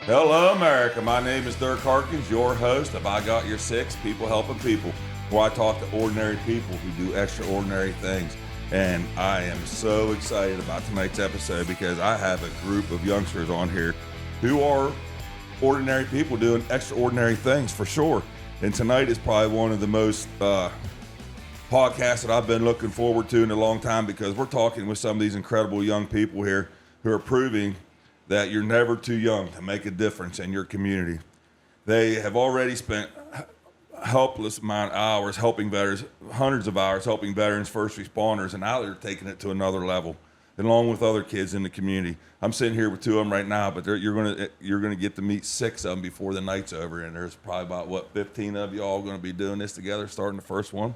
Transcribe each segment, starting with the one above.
Hello, America. My name is Dirk Harkins, your host of I Got Your Six, People Helping People, where I talk to ordinary people who do extraordinary things. And I am so excited about tonight's episode because I have a group of youngsters on here who are ordinary people doing extraordinary things for sure. And tonight is probably one of the most podcasts that I've been looking forward to in a long time because we're talking with some of these incredible young people here who are proving that you're never too young to make a difference in your community. They have already spent helpless amount of hours helping veterans, hundreds of hours helping veterans, first responders, and now they're taking it to another level, along with other kids in the community. I'm sitting here with two of them right now, but you're gonna get to meet six of them before the night's over, and there's probably about 15 of you all going to be doing this together, starting the first one.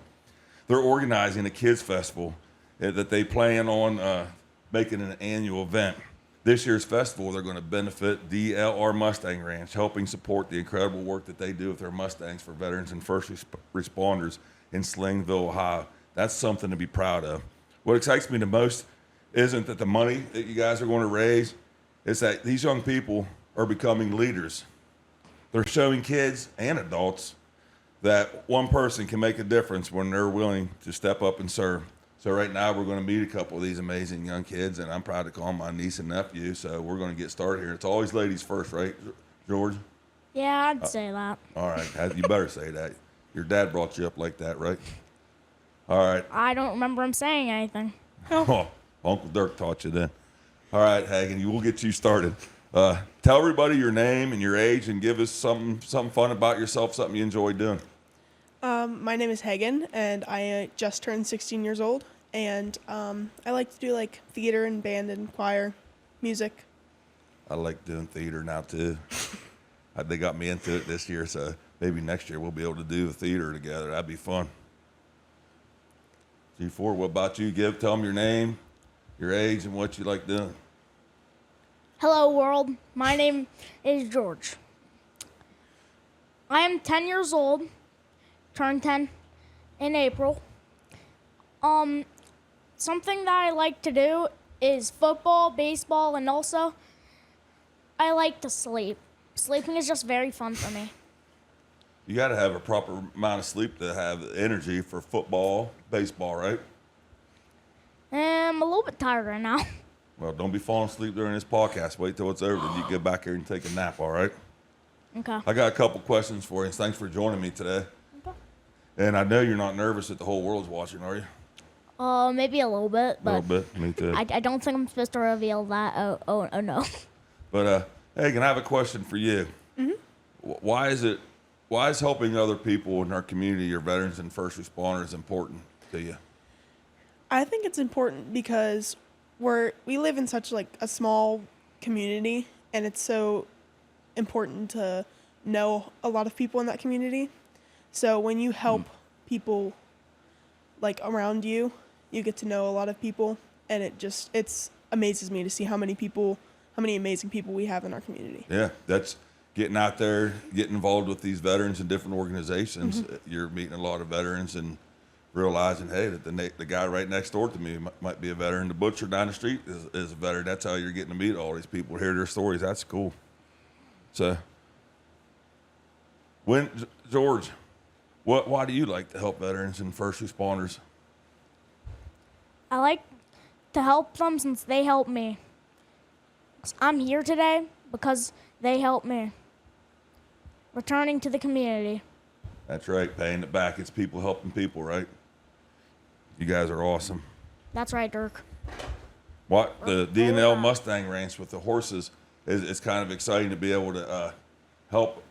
They're organizing a kids festival that they plan on making an annual event. This year's festival, they're going to benefit DLR Mustang Ranch, helping support the incredible work that they do with their Mustangs for veterans and first responders in Slingville, Ohio. That's something to be proud of. What excites me the most isn't that the money that you guys are going to raise, it's that these young people are becoming leaders. They're showing kids and adults that one person can make a difference when they're willing to step up and serve. So right now we're going to meet a couple of these amazing young kids, and I'm proud to call them my niece and nephew. So we're going to get started here. It's always ladies first, right, George? Yeah, I'd say that. All right, you better say that. Your dad brought you up like that, right? All right. I don't remember him saying anything. Oh, Uncle Dirk taught you then. All right, Hagan, we'll get you started. Tell everybody your name and your age, and give us something fun about yourself, something you enjoy doing. My name is Hagan, and I just turned 16 years old, and I like to do like theater and band and choir, music. I like doing theater now too. They got me into it this year, so maybe next year we'll be able to do the theater together. That'd be fun. G4, what about you? Tell them your name, your age, and what you like doing. Hello, world. My name is George. I am 10 years old. Turned 10 in April. Something that I like to do is football, baseball, and also I like to sleep. Sleeping is just very fun for me. You got to have a proper amount of sleep to have energy for football, baseball, right? I'm a little bit tired right now. Well, don't be falling asleep during this podcast. Wait till it's over, then you get back here and take a nap, all right? Okay. I got a couple questions for you, and thanks for joining me today. Okay. And I know you're not nervous that the whole world's watching, are you? Maybe a little bit, but A little bit, me too. I don't think I'm supposed to reveal that. Oh no. But Hagan, I have a question for you. Mm-hmm. Why is helping other people in our community, your veterans and first responders, important to you? I think it's important because we live in such like a small community, and it's so important to know a lot of people in that community. So when you help people like around you, you get to know a lot of people, and it's amazes me to see how many amazing people we have in our community. Yeah, that's getting out there, getting involved with these veterans in different organizations. Mm-hmm. You're meeting a lot of veterans and realizing, hey, that the guy right next door to me might be a veteran. The butcher down the street is a veteran. That's how you're getting to meet all these people, hear their stories. That's cool. So, George, why do you like to help veterans and first responders? I like to help them since they helped me. I'm here today because they helped me. Returning to the community. That's right, paying it back. It's people helping people, right? You guys are awesome. That's right, Dirk. The D&L Mustang Ranch with the horses is kind of exciting to be able to help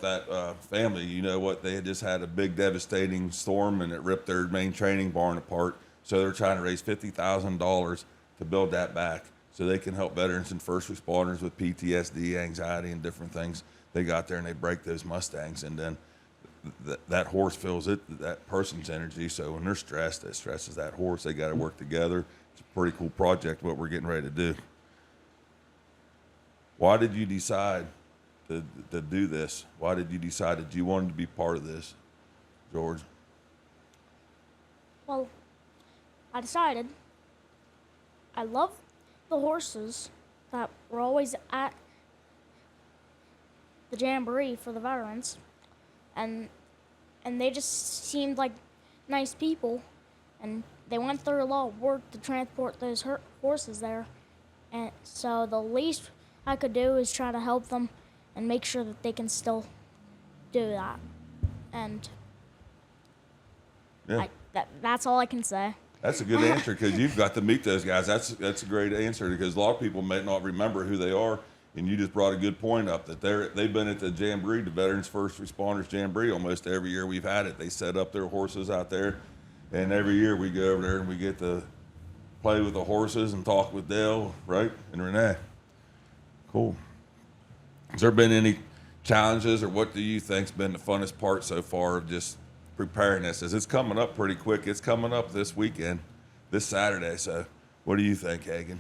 that family. You know what? They had just had a big devastating storm, and it ripped their main training barn apart. So they're trying to raise $50,000 to build that back so they can help veterans and first responders with PTSD, anxiety, and different things. They got there and they break those Mustangs, and then that horse feels that person's energy. So when they're stressed, it stresses that horse. They got to work together. It's a pretty cool project, what we're getting ready to do. Why did you decide to do this? Why did you decide that you wanted to be part of this, George? Well, I decided I love the horses that were always at the jamboree for the veterans, and they just seemed like nice people, and they went through a lot of work to transport those horses there, and so the least I could do is try to help them and make sure that they can still do that, and Yeah. That's all I can say. That's a good answer because you've got to meet those guys. That's a great answer because a lot of people may not remember who they are, and you just brought a good point up that they've been at the jamboree, the Veterans First Responders Jamboree, almost every year we've had it. They set up their horses out there, and every year we go over there and we get to play with the horses and talk with Dale, right, and Renee. Cool. Has there been any challenges, or what do you think's been the funnest part so far of just preparing this? As it's coming up pretty quick. It's coming up this weekend, this Saturday. So what do you think, Hagan?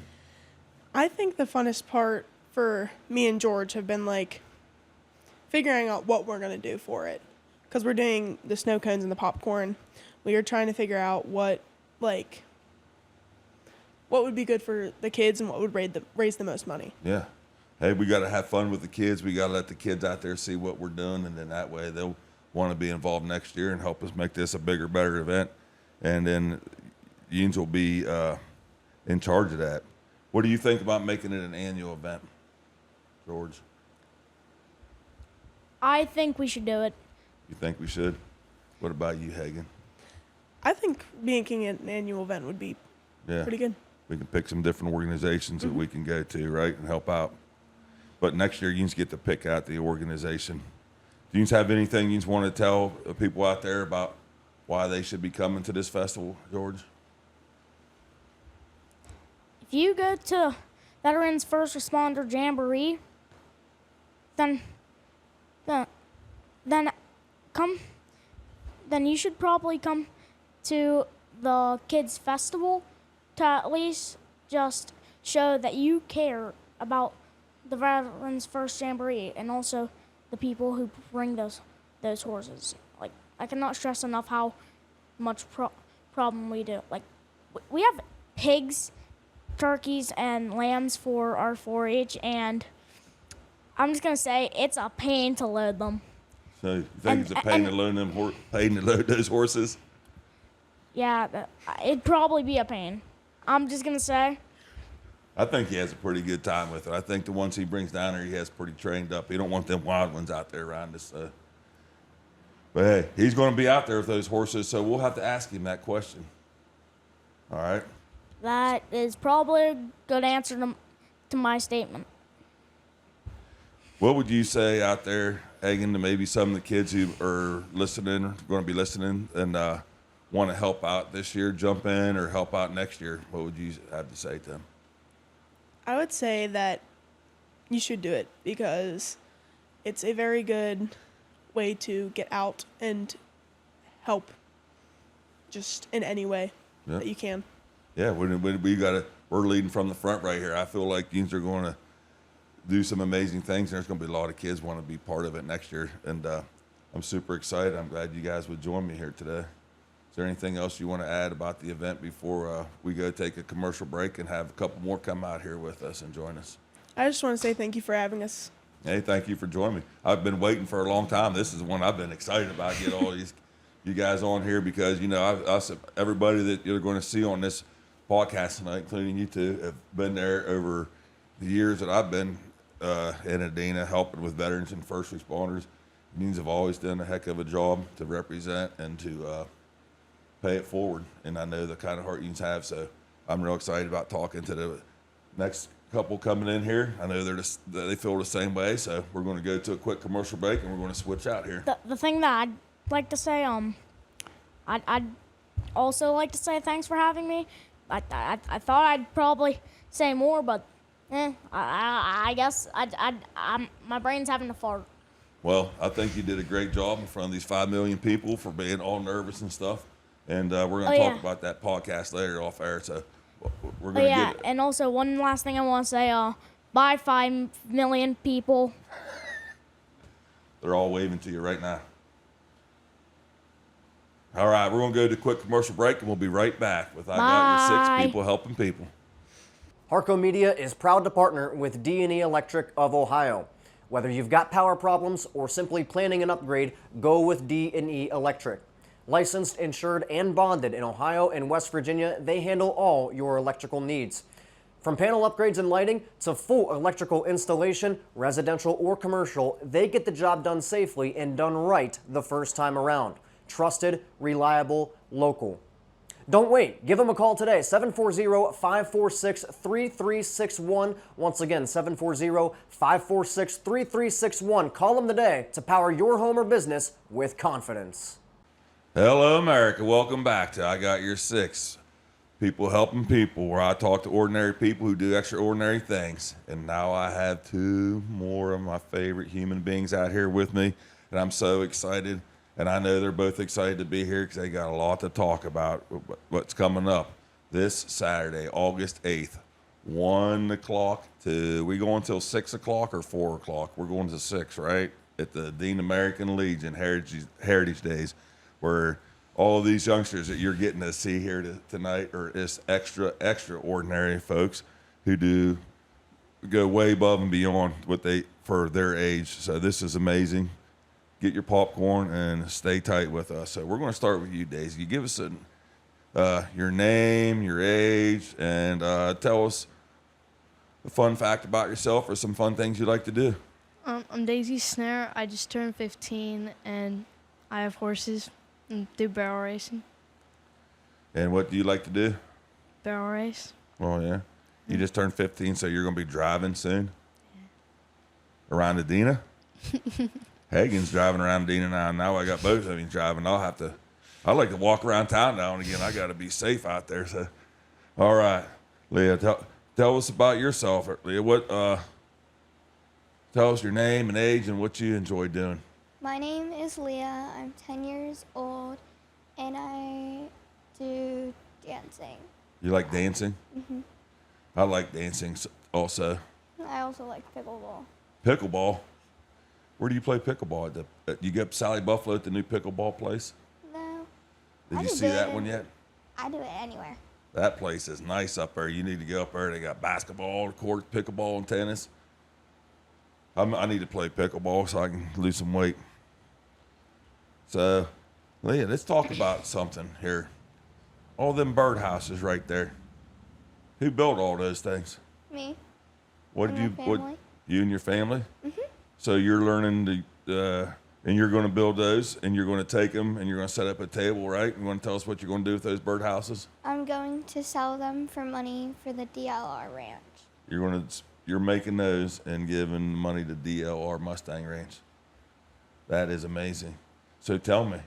I think the funnest part for me and George have been like figuring out what we're going to do for it. Because we're doing the snow cones and the popcorn. We are trying to figure out what would be good for the kids and what would raise the most money. Yeah. Hey, we got to have fun with the kids. We got to let the kids out there see what we're doing, and then that way they'll want to be involved next year and help us make this a bigger, better event. And then Yeens will be in charge of that. What do you think about making it an annual event, George? I think we should do it. You think we should? What about you, Hagan? I think making it an annual event would be pretty good. We can pick some different organizations that we can go to, right, and help out. But next year, you get to pick out the organization. Do you have anything you want to tell people out there about why they should be coming to this festival, George? If you go to Veterans First Responder Jamboree, then you should probably come to the kids' festival to at least just show that you care about the Veterans First Jamboree and also the people who bring those horses. Like, I cannot stress enough how much problem we do. Like, we have pigs, turkeys, and lambs for our 4-H, and I'm just gonna say it's a pain to load them. So you think it's a pain to load those horses? Yeah, it'd probably be a pain. I'm just gonna say. I think he has a pretty good time with it. I think the ones he brings down there, he has pretty trained up. He don't want them wild ones out there around us. But hey, he's going to be out there with those horses, so we'll have to ask him that question. All right. That is probably a good answer to my statement. What would you say out there, Hagan, to maybe some of the kids who are listening, going to be listening, and want to help out this year, jump in, or help out next year? What would you have to say to them? I would say that you should do it because it's a very good way to get out and help just in any way that you can. Yeah, we're leading from the front right here. I feel like these are going to do some amazing things. There's going to be a lot of kids want to be part of it next year, and I'm super excited. I'm glad you guys would join me here today. Is there anything else you want to add about the event before we go take a commercial break and have a couple more come out here with us and join us? I just want to say thank you for having us. Hey, thank you for joining me. I've been waiting for a long time. This is the one I've been excited about, get all you guys on here because, everybody that you're going to see on this podcast tonight, including you two, have been there over the years that I've been in Adena helping with veterans and first responders. Unions have always done a heck of a job to represent and to pay it forward, and I know the kind of heart unions have, so I'm real excited about talking to the next couple coming in here. I know they feel the same way, so we're going to go to a quick commercial break, and we're going to switch out here. The thing that I'd like to say, I'd also like to say thanks for having me. I thought I'd probably say more, but I guess my brain's having a fart. Well, I think you did a great job in front of these 5 million people for being all nervous and stuff. And we're going to talk about that podcast later off air. So we're going to get it. And also one last thing I want to say, bye 5 million people. They're all waving to you right now. All right, we're going to go to a quick commercial break, and we'll be right back with I Got Your 6 People Helping People. Harco Media is proud to partner with D&E Electric of Ohio. Whether you've got power problems or simply planning an upgrade, go with D&E Electric. Licensed, insured, and bonded in Ohio and West Virginia, they handle all your electrical needs. From panel upgrades and lighting to full electrical installation, residential or commercial, they get the job done safely and done right the first time around. Trusted, reliable, local. Don't wait. Give them a call today, 740-546-3361. Once again, 740-546-3361. Call them today to power your home or business with confidence. Hello, America. Welcome back to I Got Your Six. People helping people, where I talk to ordinary people who do extraordinary things. And now I have two more of my favorite human beings out here with me, and I'm so excited. And I know they're both excited to be here because they got a lot to talk about what's coming up this Saturday, August 8th, 1 o'clock to, we going until 6 o'clock or 4 o'clock? We're going to 6, right? At the Dean American Legion Heritage Days, where all of these youngsters that you're getting to see here tonight are just extraordinary folks who go way above and beyond for their age. So this is amazing. Get your popcorn and stay tight with us. So we're going to start with you, Daizy. You give us your name, your age, and tell us a fun fact about yourself or some fun things you like to do. I'm Daizy Snair. I just turned 15, and I have horses and do barrel racing. And what do you like to do? Barrel race. Oh, yeah. You just turned 15, so you're going to be driving soon? Yeah. Around Adina? Hagan's driving around Adina now. Now I got both of them driving. I like to walk around town now and again. I got to be safe out there. So, all right, Leah, tell us about yourself. Leah, tell us your name and age and what you enjoy doing. My name is Leah. I'm 10 years old, and I do dancing. You like dancing? Mm-hmm. I like dancing also. I also like pickleball. Pickleball? Where do you play pickleball? You get Sally Buffalo at the new pickleball place? No. Did you see that one yet? I do it anywhere. That place is nice up there. You need to go up there. They got basketball, court, pickleball, and tennis. I need to play pickleball so I can lose some weight. So, Leah, let's talk about something here. All them birdhouses right there. Who built all those things? Me. What and did you? my family. What? You and your family? Mhm. So you're learning to, and you're going to build those, and you're going to take them, and you're going to set up a table, right? You want to tell us what you're going to do with those birdhouses? I'm going to sell them for money for the DLR ranch. You're making those and giving money to DLR Mustang Ranch. That is amazing. So tell me,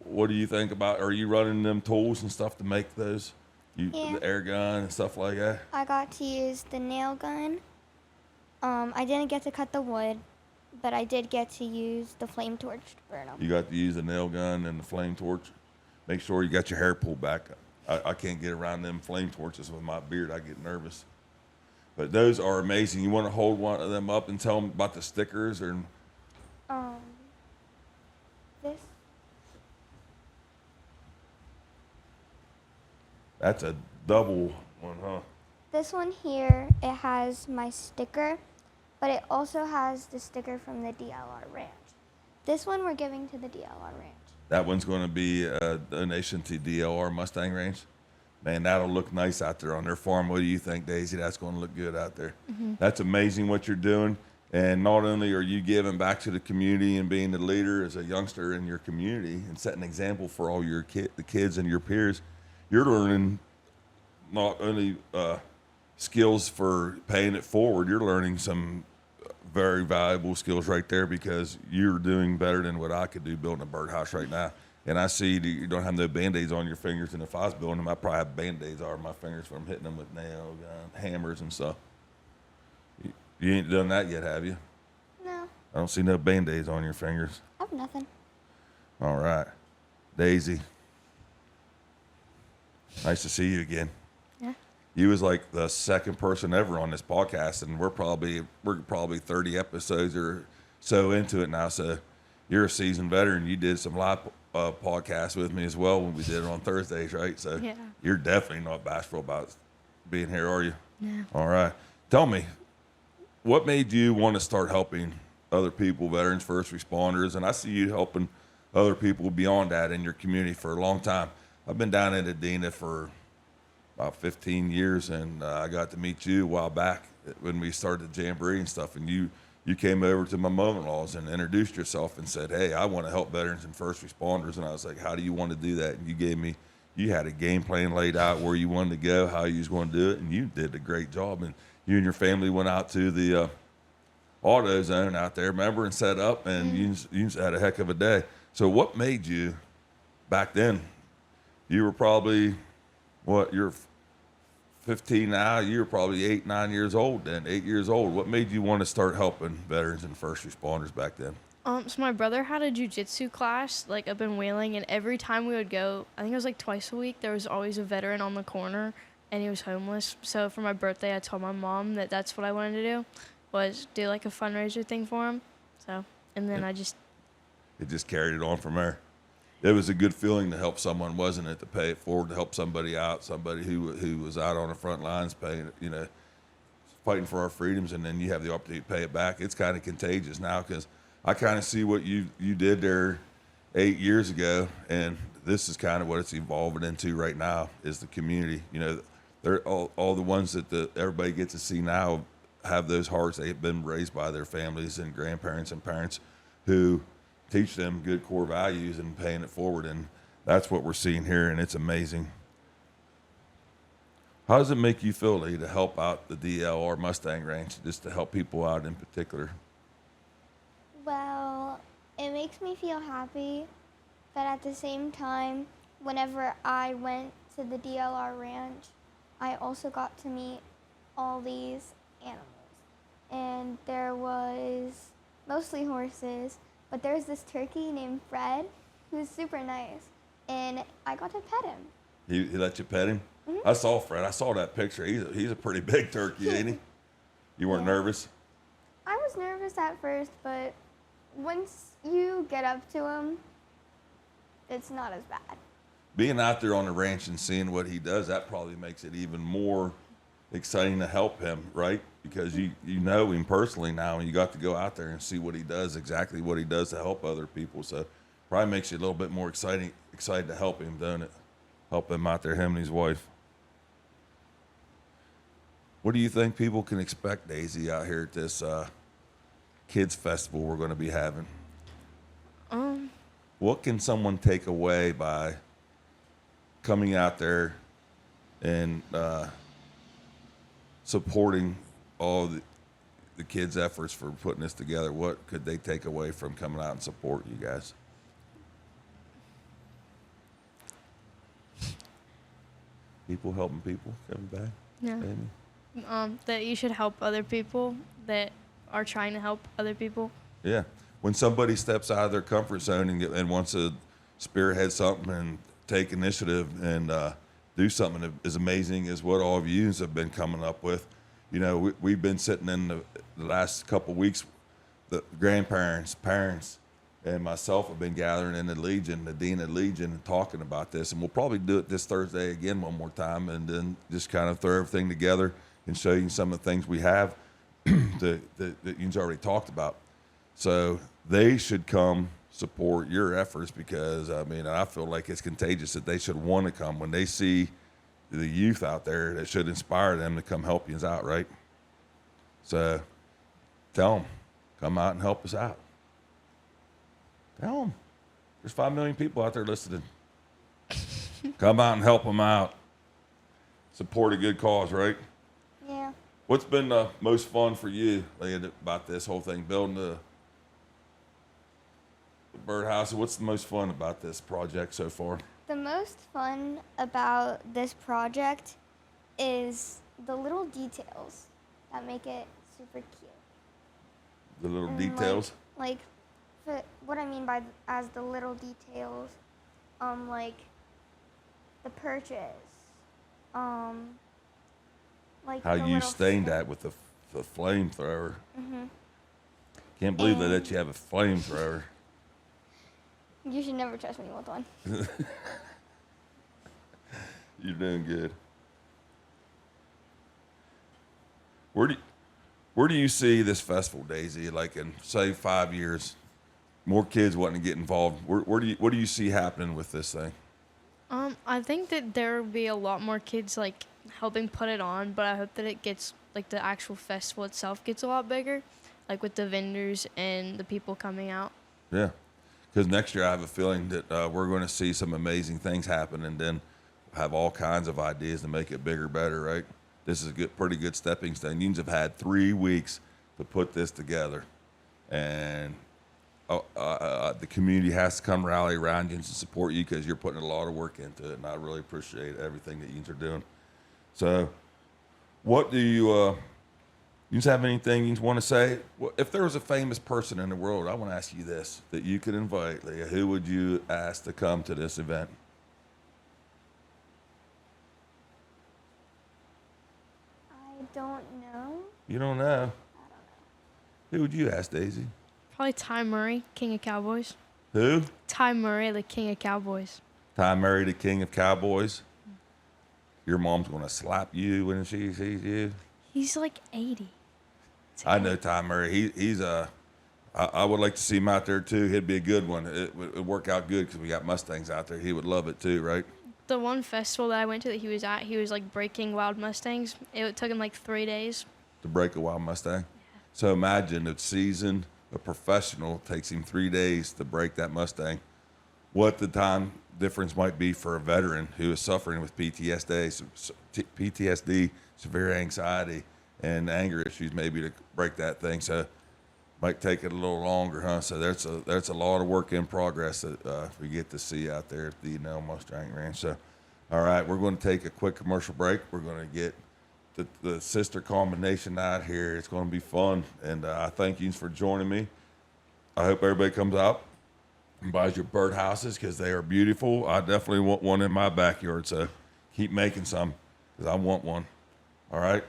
what do you think about? Are you running them tools and stuff to make those? Yeah. The air gun and stuff like that? I got to use the nail gun. I didn't get to cut the wood, but I did get to use the flame torch to burn them. You got to use the nail gun and the flame torch. Make sure you got your hair pulled back. I can't get around them flame torches with my beard. I get nervous. But those are amazing. You want to hold one of them up and tell them about the stickers or? This. That's a double one, huh? This one here, it has my sticker, but it also has the sticker from the DLR ranch. This one we're giving to the DLR ranch. That one's going to be a donation to DLR Mustang Ranch. Man, that'll look nice out there on their farm. What do you think, Daizy? That's going to look good out there. Mm-hmm. That's amazing what you're doing. And not only are you giving back to the community and being the leader as a youngster in your community and setting an example for all your the kids and your peers, you're learning not only skills for paying it forward, you're learning some very valuable skills right there because you're doing better than what I could do building a birdhouse right now. And I see that you don't have no Band-Aids on your fingers, and if I was building them, I'd probably have Band-Aids on my fingers from hitting them with nail gun, hammers and stuff. You ain't done that yet, have you? No. I don't see no Band-Aids on your fingers. I have nothing. All right. Daizy. Nice to see you again. Yeah. You was like the second person ever on this podcast, and we're probably 30 episodes or so into it now. So you're a seasoned veteran. You did some live podcasts with me as well when we did it on Thursdays, right? So yeah. You're definitely not bashful about being here, are you? No. All right. Tell me, what made you want to start helping other people, veterans, first responders? And I see you helping other people beyond that in your community for a long time. I've been down in Adena for about 15 years, and I got to meet you a while back when we started the Jamboree and stuff, and you came over to my mother-in-law's and introduced yourself and said, hey, I want to help veterans and first responders. And I was like, how do you want to do that? And you had a game plan laid out where you wanted to go, how you was going to do it, and you did a great job. And you and your family went out to the auto zone out there, remember, and set up, and you had a heck of a day. So what made you, back then, you were probably, you're 15 now, you were probably 8, 9 years old then, 8 years old. What made you want to start helping veterans and first responders back then? So my brother had a jiu-jitsu class, like, up in Wheeling, and every time we would go, I think it was like twice a week, there was always a veteran on the corner, and he was homeless. So for my birthday, I told my mom that that's what I wanted to do, was do like a fundraiser thing for him. So, and then it just carried it on from there. It was a good feeling to help someone, wasn't it? To pay it forward, to help somebody out, somebody who was out on the front lines paying, fighting for our freedoms, and then you have the opportunity to pay it back. It's kind of contagious now, because I kind of see what you did there 8 years ago, and this is kind of what it's evolving into right now, is the community. They're all the ones that everybody gets to see now have those hearts. They've been raised by their families and grandparents and parents who teach them good core values and paying it forward, and that's what we're seeing here, and it's amazing. How does it make you feel, Leah, to help out the DLR Mustang Ranch, just to help people out in particular? Well, it makes me feel happy, but at the same time, whenever I went to the DLR Ranch, I also got to meet all these animals. And there was mostly horses, but there's this turkey named Fred who's super nice, and I got to pet him. He let you pet him? Mm-hmm. I saw Fred. I saw that picture. He's a pretty big turkey, ain't he? You weren't nervous? I was nervous at first, but once you get up to him, it's not as bad. Being out there on the ranch and seeing what he does, that probably makes it even more exciting to help him, right? Because you know him personally now, and you got to go out there and see what he does, exactly what he does to help other people. So probably makes you a little bit more excited to help him, don't it? Help him out there, him and his wife. What do you think people can expect, Daizy, out here at this kids festival we're going to be having? What can someone take away by coming out there and supporting all the kids' efforts for putting this together? What could they take away from coming out and support you guys? People helping people coming back? Yeah. Amy? That you should help other people that are trying to help other people. Yeah. When somebody steps out of their comfort zone and wants to spearhead something and take initiative and do something as amazing as what all of you have been coming up with. We've been sitting in the last couple of weeks, the grandparents, parents, and myself have been gathering in the Legion, the Dean of Legion, and talking about this. And we'll probably do it this Thursday again one more time, and then just kind of throw everything together and show you some of the things we have that you've already talked about. So they should come support your efforts, because I feel like it's contagious that they should want to come when they see the youth out there. That should inspire them to come help you out, right? So tell them, come out and help us out. Tell them, there's 5 million people out there listening. Come out and help them out. Support a good cause, right? Yeah. What's been the most fun for you, Leah, about this whole thing, building the birdhouse? What's the most fun about this project so far? The most fun about this project is the little details that make it super cute. The little And details? What I mean by as the little details, like the perches, like How the you little stained stick- that with the flamethrower. Mhm. Can't believe they And- let you have a flamethrower. You should never trust me with one. You're doing good. where do you see this festival, Daizy? Like in say 5 years, more kids wanting to get involved. What do you see happening with this thing? I think that there will be a lot more kids like helping put it on, but I hope that it gets like the actual festival itself gets a lot bigger, like with the vendors and the people coming out. Yeah, because next year I have a feeling that we're going to see some amazing things happen, and then have all kinds of ideas to make it bigger, better. Right? This is a pretty good stepping stone. Unions have had 3 weeks to put this together, and the community has to come rally around you and support you because you're putting a lot of work into it, and I really appreciate everything that unions are doing. So, what do you have anything you want to say? Well, if there was a famous person in the world, I want to ask you this, that you could invite, Leah, who would you ask to come to this event? I don't know. You don't know? I don't know. Who would you ask, Daizy? Probably Ty Murray, King of Cowboys. Who? Ty Murray, the King of Cowboys. Ty Murray, the King of Cowboys. Your mom's going to slap you when she sees you. He's like 80. I know Ty Murray. I would like to see him out there too. He'd be a good one. It would work out good because we got Mustangs out there. He would love it too, right? The one festival that I went to that he was at, he was like breaking wild Mustangs. It took him like 3 days. To break a wild Mustang. So imagine a professional takes him 3 days to break that Mustang. What the time difference might be for a veteran who is suffering with PTSD, severe anxiety, and anger issues, maybe to break that thing. So might take it a little longer, huh? So there's a lot of work in progress that we get to see out there at the Mustang Ranch. So, all right, we're going to take a quick commercial break. We're going to get the sister combination out here. It's going to be fun, and I thank you for joining me. I hope everybody comes out and buys your birdhouses because they are beautiful. I definitely want one in my backyard, so keep making some because I want one. All right?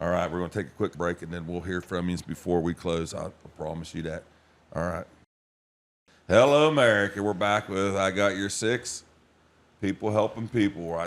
All right, we're going to take a quick break, and then we'll hear from you before we close. I promise you that. All right. Hello, America. We're back with I Got Your Six, People Helping People, where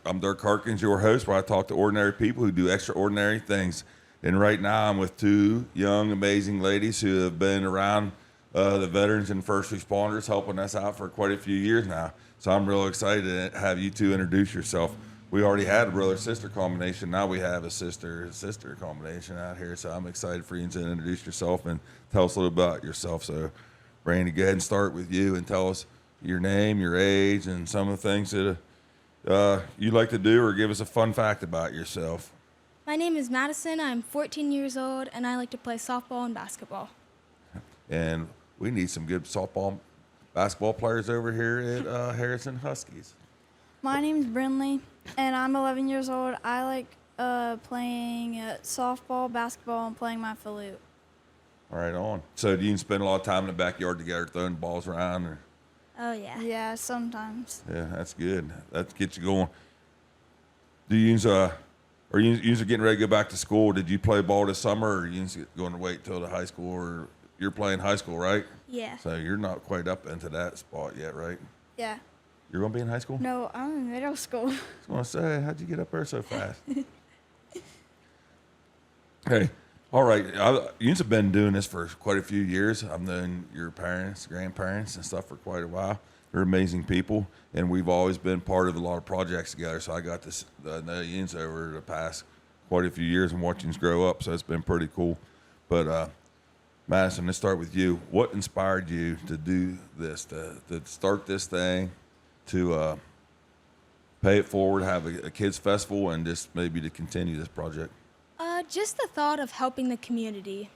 I'm Dirk Harkins, your host, where I talk to ordinary people who do extraordinary things. And right now I'm with 2 young, amazing ladies who have been around the veterans and first responders, helping us out for quite a few years now. So I'm real excited to have you 2 introduce yourself. We already had a brother-sister combination. Now we have a sister-sister combination out here. So I'm excited for you to introduce yourself and tell us a little about yourself. So, Randy, go ahead and start with you and tell us your name, your age, and some of the things that you like to do, or give us a fun fact about yourself. My name is Madison. I'm 14 years old, and I like to play softball and basketball. And we need some good softball, basketball players over here at Harrison Huskies. My name's Brinley, and I'm 11 years old. I like playing softball, basketball, and playing my flute. Right on. So do you spend a lot of time in the backyard together throwing balls around? Or? Oh, yeah. Yeah, sometimes. Yeah, that's good. That gets you going. Do you are you getting ready to go back to school? Did you play ball this summer, or are you going to wait till the high school? Or you're playing high school, right? Yeah. So you're not quite up into that spot yet, right? Yeah. You're going to be in high school? No, I'm in middle school. I was going to say, how'd you get up there so fast? Hey, all right. You have been doing this for quite a few years. I've known your parents, grandparents, and stuff for quite a while. They're amazing people, and we've always been part of a lot of projects together. So I got to know you over the past quite a few years and watching you grow up. So it's been pretty cool. But Madison, let's start with you. What inspired you to do this, to start this thing, to pay it forward, have a kids festival, and just maybe to continue this project? Just the thought of helping the community.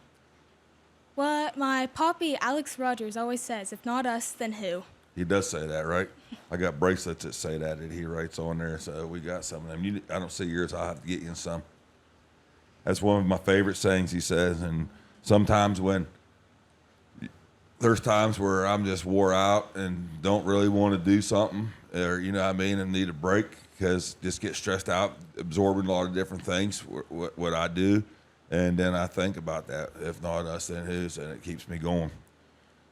What my poppy Alex Rogers always says, if not us, then who? He does say that, right? I got bracelets that say that he writes on there, so we got some of them. I don't see yours. I'll have to get you some. That's one of my favorite sayings he says, and sometimes there's times where I'm just wore out and don't really want to do something, or and need a break because just get stressed out, absorbing a lot of different things, what I do, and then I think about that. If not us, then who's, and it keeps me going.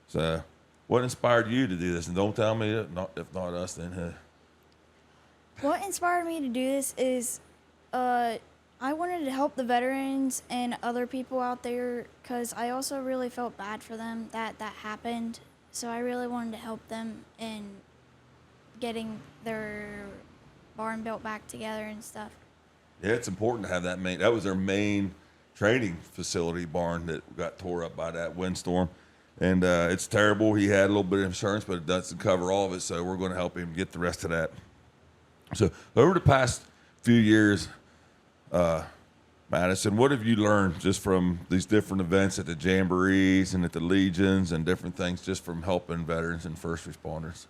So, what inspired you to do this? And don't tell me if not us, then who. What inspired me to do this is I wanted to help the veterans and other people out there because I also really felt bad for them that that happened. So I really wanted to help them in getting their barn built back together and stuff. Yeah, it's important to have that that was their main training facility barn that got tore up by that windstorm. And it's terrible. He had a little bit of insurance, but it doesn't cover all of it. So we're going to help him get the rest of that. So over the past few years, Madison, what have you learned just from these different events at the Jamborees and at the Legions and different things just from helping veterans and first responders?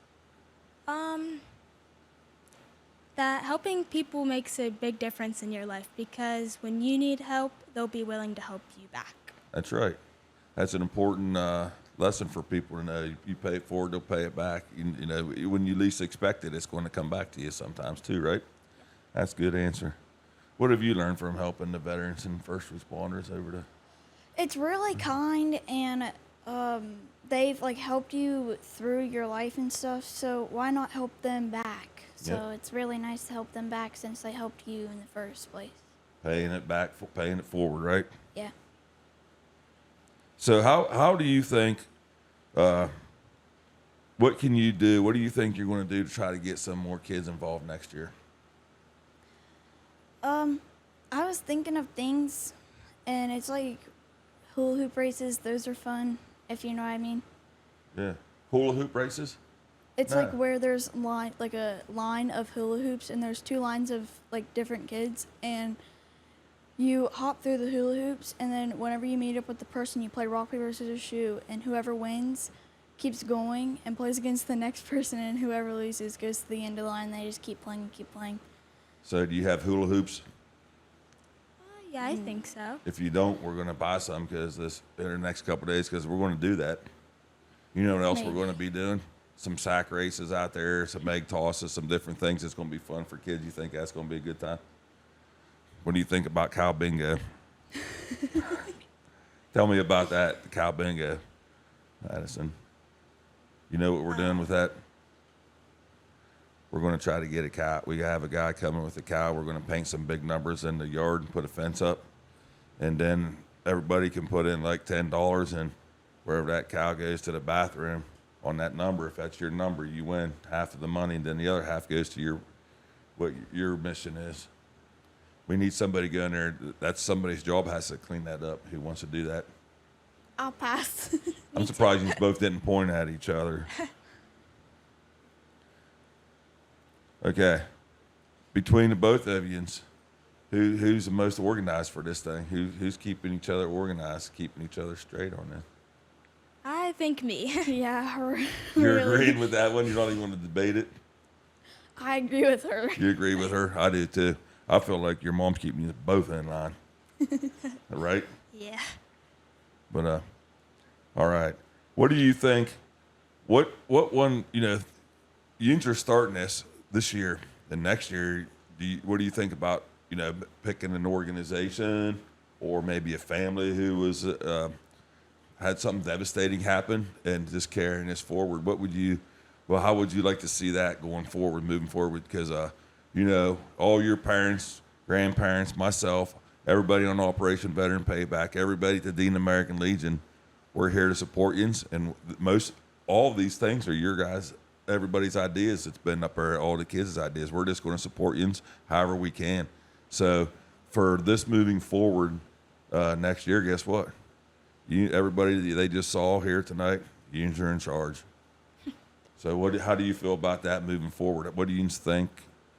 That helping people makes a big difference in your life because when you need help, they'll be willing to help you back. That's right. That's an important lesson for people to know. You pay it forward, they'll pay it back. You know, when you least expect it, it's going to come back to you sometimes too, right? That's a good answer. What have you learned from helping the veterans and first responders over the? It's really kind, and they've like helped you through your life and stuff. So why not help them back? So it's really nice to help them back since they helped you in the first place. Paying it back, paying it forward, right? Yeah. So how do you think? What can you do? What do you think you're going to do to try to get some more kids involved next year? I was thinking of things, and it's like hula hoop races. Those are fun, if you know what I mean. Yeah, hula hoop races. It's like where there's a line of hula hoops, and there's two lines of like different kids, and you hop through the hula hoops, and then whenever you meet up with the person, you play rock paper scissors shoot, and whoever wins keeps going and plays against the next person, and whoever loses goes to the end of the line. They just keep playing and keep playing. So do you have hula hoops? Yeah, I think so. If you don't, we're going to buy some because in the next couple of days, because we're going to do that. You know what else we're going to be doing? Some sack races out there, some egg tosses, some different things. It's going to be fun for kids. You think that's going to be a good time? What do you think about cow bingo? Tell me about that, the cow bingo, Madison. You know what we're doing with that? We're going to try to get a cow. We have a guy coming with a cow. We're going to paint some big numbers in the yard and put a fence up. And then everybody can put in like $10, and wherever that cow goes to the bathroom on that number, if that's your number, you win half of the money, and then the other half goes to what your mission is. We need somebody to go in there. That's somebody's job, has to clean that up. Who wants to do that? I'll pass. I'm surprised you both didn't point at each other. Okay. Between the both of you, who's the most organized for this thing? Who's keeping each other organized, keeping each other straight on this? I think me. Yeah, her. You're really. agreeing with that one? You don't even want to debate it? I agree with her. You agree with her? I do too. I feel like your mom's keeping you both in line. Right? Yeah. But, all right. What do you think? What one, you are starting this year and next year, what do you think about, picking an organization or maybe a family who was, had something devastating happen and just carrying this forward? How would you like to see that moving forward? Because, all your parents, grandparents, myself, everybody on Operation Veteran Payback, everybody at the D&E American Legion, we're here to support you. And all of these things are everybody's ideas. It's been up there, all the kids' ideas. We're just going to support you however we can. So for this moving forward next year, guess what? Everybody they just saw here tonight, you're in charge. So how do you feel about that moving forward? What do you think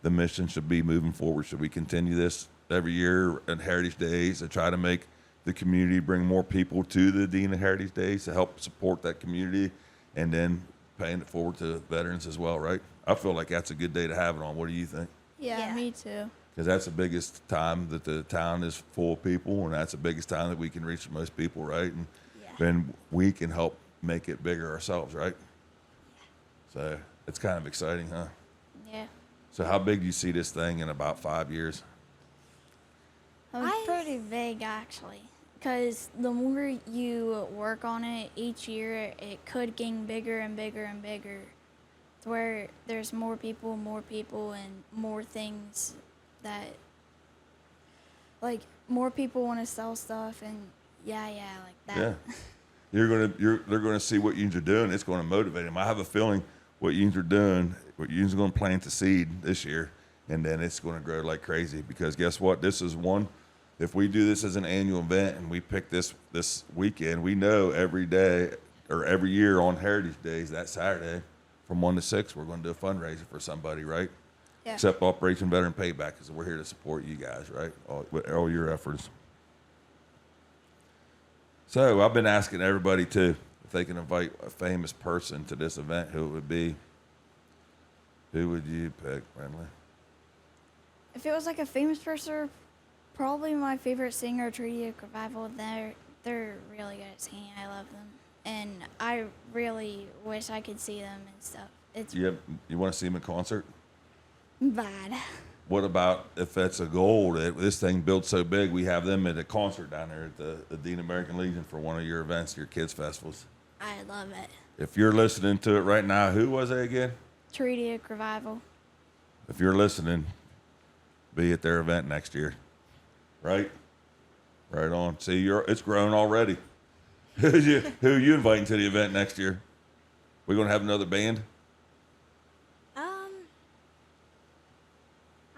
the mission should be moving forward? Should we continue this every year at Heritage Days to try to make the community, bring more people to the D&E Heritage Days to help support that community, and then paying it forward to veterans as well, right? I feel like that's a good day to have it on. What do you think? Yeah, me too. Because that's the biggest time that the town is full of people, and that's the biggest time that we can reach the most people, right? And then we can help make it bigger ourselves, right? So it's kind of exciting, huh? Yeah. So how big do you see this thing in about 5 years? Pretty big, actually. Because the more you work on it each year, it could gain bigger and bigger and bigger. To where there's more people, and more things that like more people want to sell stuff and yeah, like that. Yeah. They're gonna see what you are doing. It's going to motivate them. I have a feeling what you are doing, what you're going to plant the seed this year, and then it's going to grow like crazy. Because guess what? This is one. If we do this as an annual event and we pick this weekend, we know every day or every year on Heritage Days, that Saturday, from 1 to 6, we're going to do a fundraiser for somebody, right? Yeah. Except Operation Veteran Payback, because we're here to support you guys, right? All your efforts. So I've been asking everybody too if they can invite a famous person to this event, who it would be. Who would you pick, Bentley? If it was like a famous person, probably my favorite singer, Treaty of Revival. They're really good at singing. I love them, and I really wish I could see them and stuff. It's You want to see him in concert? bad. What about if that's a goal that this thing built so big, we have them at a concert down there at the Dean American Legion for one of your events, your kids' festivals? I love it. If you're listening to it right now, who was it again? Treaty of Revival. If you're listening, be at their event next year. Right? Right on. See, it's grown already. Who are you inviting to the event next year? We going to have another band?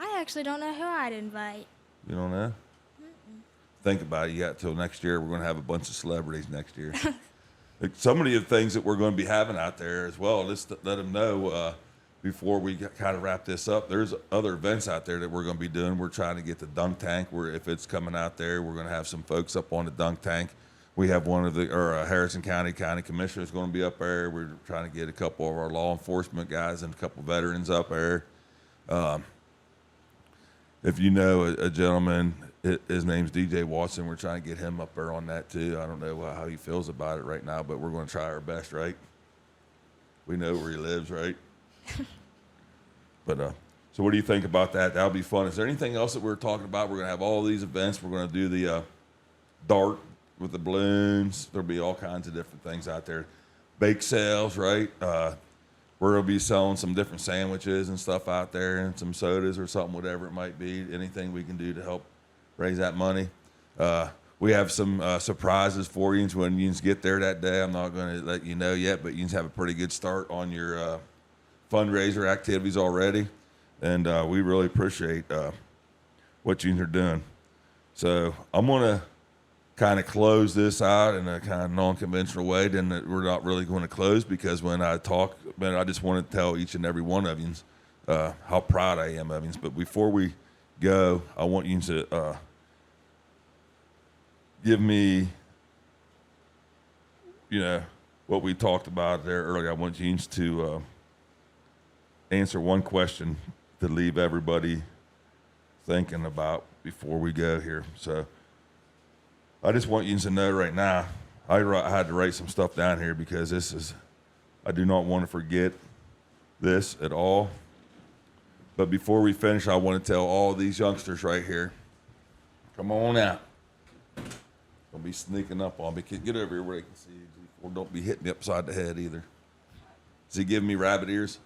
I actually don't know who I'd invite. You don't know? Think about it. You got till next year. We're going to have a bunch of celebrities next year. Like, some of the things that we're going to be having out there as well, let's let them know before we kind of wrap this up. There's other events out there that we're going to be doing. We're trying to get the dunk tank. If it's coming out there, we're going to have some folks up on the dunk tank. We have Harrison County Commissioner is going to be up there. We're trying to get a couple of our law enforcement guys and a couple veterans up there. If you know a gentleman, his name's DJ Watson. We're trying to get him up there on that too. I don't know how he feels about it right now, but we're going to try our best, right? We know where he lives, right? But so what do you think about that? That'll be fun. Is there anything else that we're talking about? We're going to have all these events. We're going to do the dart with the balloons. There'll be all kinds of different things out there. Bake sales, right? We're going to be selling some different sandwiches and stuff out there and some sodas or something, whatever it might be. Anything we can do to help raise that money. We have some surprises for you when you get there that day. I'm not going to let you know yet, but you have a pretty good start on your fundraiser activities already. And we really appreciate what you are doing. So I'm going to kind of close this out in a kind of non-conventional way. Then we're not really going to close, because when I talk, I just want to tell each and every one of you how proud I am of you. But before we go, I want you to give me, what we talked about there earlier. I want you to answer one question to leave everybody thinking about before we go here. So I just want you to know right now, I had to write some stuff down here because I do not want to forget this at all. But before we finish, I want to tell all these youngsters right here, come on out. Don't be sneaking up on me. Get over here where they can see you. Or don't be hitting me upside the head either. Is he giving me rabbit ears?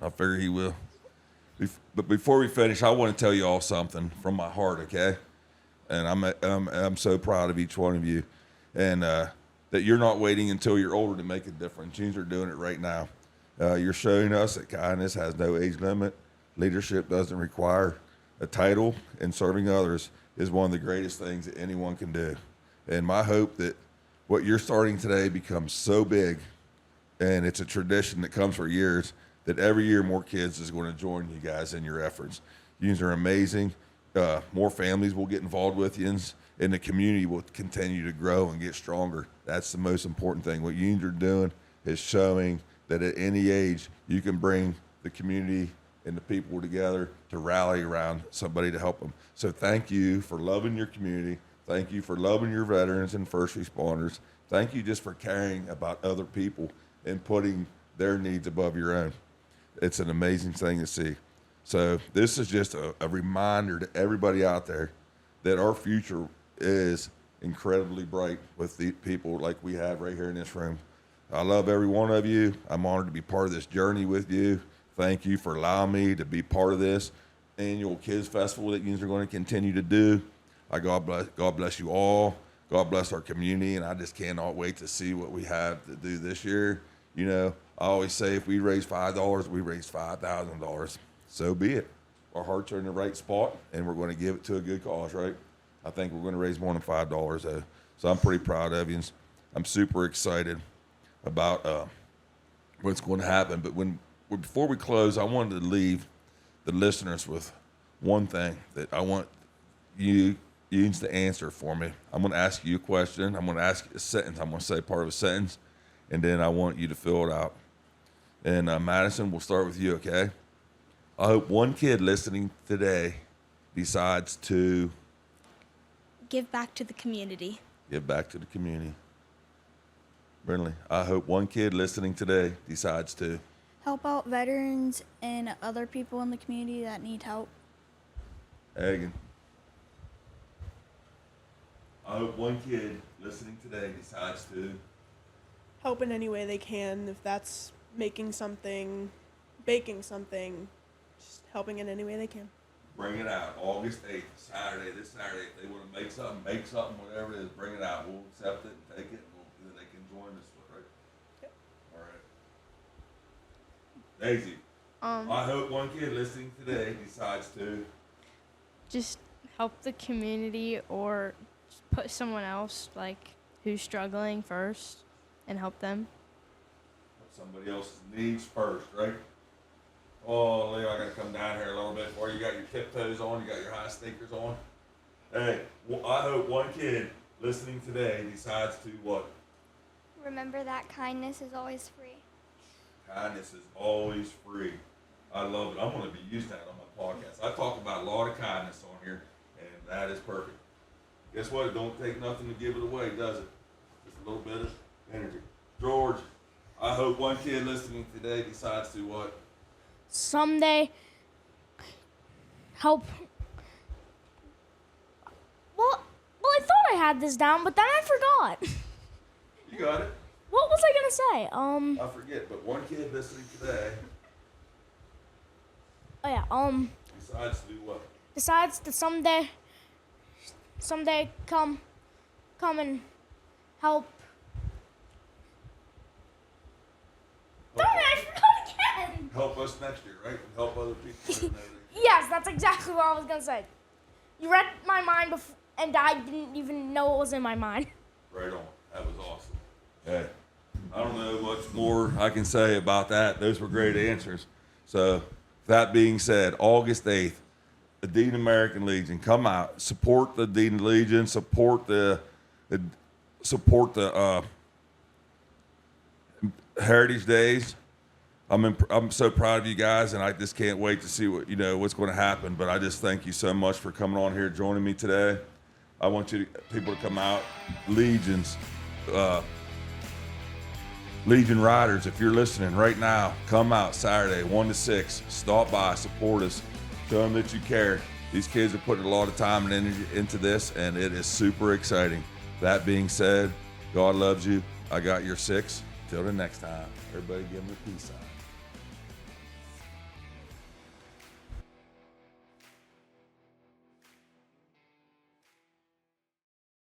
I figure he will. But before we finish, I want to tell you all something from my heart, okay? And I'm so proud of each one of you, and that you're not waiting until you're older to make a difference. You are doing it right now. You're showing us that kindness has no age limit. Leadership doesn't require a title, and serving others is one of the greatest things that anyone can do. And my hope that what you're starting today becomes so big, and it's a tradition that comes for years, that every year more kids is going to join you guys in your efforts. You are amazing. More families will get involved with you, and the community will continue to grow and get stronger. That's the most important thing. What you are doing is showing that at any age you can bring the community and the people together to rally around somebody to help them. So thank you for loving your community. Thank you for loving your veterans and first responders. Thank you just for caring about other people and putting their needs above your own. It's an amazing thing to see. So this is just a reminder to everybody out there that our future is incredibly bright with the people like we have right here in this room. I love every one of you. I'm honored to be part of this journey with you. Thank you for allowing me to be part of this. annual kids festival that you are going to continue to do. God bless you all. God bless our community, and I just cannot wait to see what we have to do this year. You know, I always say if we raise $5, we raise $5,000. So be it. Our hearts are in the right spot, and we're going to give it to a good cause, right? I think we're going to raise more than $5, though. So I'm pretty proud of you. I'm super excited about what's going to happen. But before we close, I wanted to leave the listeners with one thing that I want you to answer for me. I'm going to ask you a question. I'm going to ask you a sentence. I'm going to say part of a sentence, and then I want you to fill it out. And Madison, we'll start with you, okay? I hope one kid listening today decides to Give back to the community. give back to the community. Bentley, I hope one kid listening today decides to Help out veterans and other people in the community that need help. Hagan. I hope one kid listening today decides to Help in any way they can. If that's making something, baking something, just helping in any way they can. bring it out. August 8th, Saturday, this Saturday. If they want to make something, whatever it is, bring it out. We'll accept it and take it, and then they can join us, right? Yep. All right. Daizy, I hope one kid listening today decides to Just help the community or just put someone else like who's struggling first and help them. put somebody else's needs first, right? Oh, Leah, I gotta come down here a little bit more. You got your tiptoes on, you got your high sneakers on. Hey, I hope one kid listening today decides to what? Remember that kindness is always free. Kindness is always free. I love it. I'm going to be using that on my podcast. I talk about a lot of kindness on here, and that is perfect. Guess what? It don't take nothing to give it away, does it? Just a little bit of energy. George, I hope one kid listening today decides to what? Someday help. Well, I thought I had this down, but then I forgot. You got it. What was I gonna say? I forget, but one kid listening today Oh yeah. decides to do what? Decides to someday come and help. Darn it, I forgot again. Help us next year, right? And help other people. Yes, that's exactly what I was gonna say. You read my mind before, and I didn't even know it was in my mind. Right on. That was awesome. Hey, I don't know much more I can say about that. Those were great answers. So, that being said, August 8th, the Dean American Legion, come out, support the Dean Legion, support the Heritage Days. I'm so proud of you guys, and I just can't wait to see what's going to happen. But I just thank you so much for coming on here, joining me today. I want people to come out, Legions. Legion Riders, if you're listening right now, come out Saturday, 1 to 6. Stop by, support us, show them that you care. These kids are putting a lot of time and energy into this, and it is super exciting. That being said, God loves you. I got your 6. Till the next time, everybody give them a peace sign.